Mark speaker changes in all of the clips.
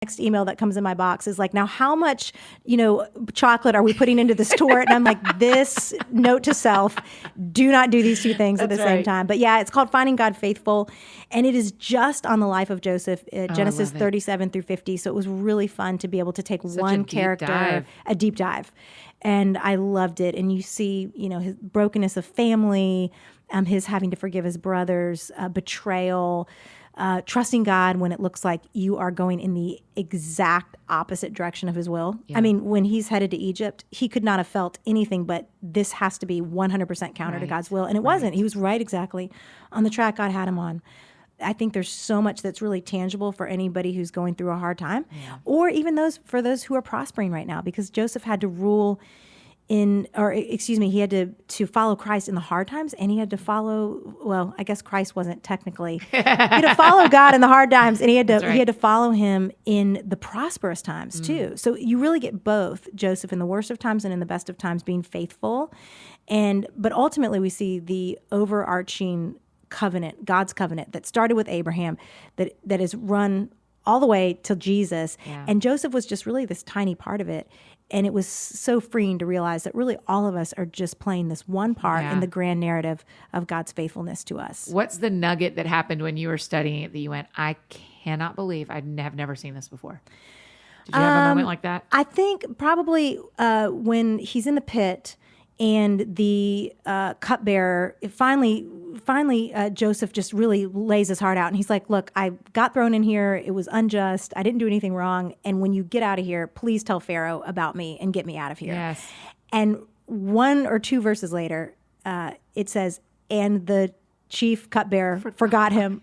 Speaker 1: next email that comes in my box is like, now how much, chocolate are we putting into this tort? And I'm like, this note to self, do not do these two things at the same time. But yeah, it's called Finding God Faithful. And it is just on the life of Joseph, Genesis 37 through 50. So it was really fun to be able to take one character, a deep dive. And I loved it. And you see, his brokenness of family, his having to forgive his brothers, betrayal, trusting God when it looks like you are going in the exact opposite direction of his will. Yeah. I mean, when he's headed to Egypt, he could not have felt anything but this has to be 100% counter to God's will. And it wasn't. He was right exactly on the track God had him on. I think there's so much that's really tangible for anybody who's going through a hard time, or even for those who are prospering right now, because Joseph had to rule he had to follow Christ in the hard times, and he had to follow, I guess Christ wasn't technically, he had to follow God in the hard times, and he had to follow him in the prosperous times too. So you really get both Joseph in the worst of times and in the best of times being faithful. But ultimately we see the overarching covenant, God's covenant that started with Abraham, that is run all the way to Jesus. Yeah. And Joseph was just really this tiny part of it. And it was so freeing to realize that really all of us are just playing this one part in the grand narrative of God's faithfulness to us.
Speaker 2: What's the nugget that happened when you were studying it that you went, I cannot believe I have never seen this before? Did you have a moment like that?
Speaker 1: I think probably when he's in the pit and the cupbearer, finally, Joseph just really lays his heart out. And he's like, look, I got thrown in here. It was unjust. I didn't do anything wrong. And when you get out of here, please tell Pharaoh about me and get me out of here.
Speaker 2: Yes.
Speaker 1: And 1 or 2 verses later, it says, and the chief cupbearer forgot him.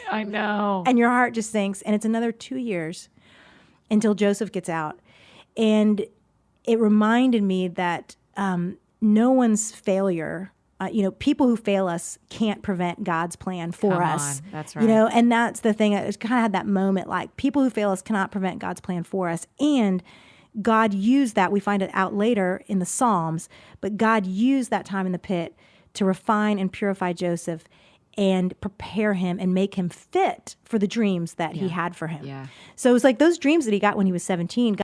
Speaker 2: I know.
Speaker 1: And your heart just sinks. And it's another 2 years until Joseph gets out. And it reminded me that no one's failure, people who fail us can't prevent God's plan for us.
Speaker 2: That's right.
Speaker 1: And that's the thing. I kind of had that moment, like people who fail us cannot prevent God's plan for us. And God used that. We find it out later in the Psalms, but God used that time in the pit to refine and purify Joseph and prepare him and make him fit for the dreams that he had for him. Yeah. So it was like those dreams that he got when he was 17,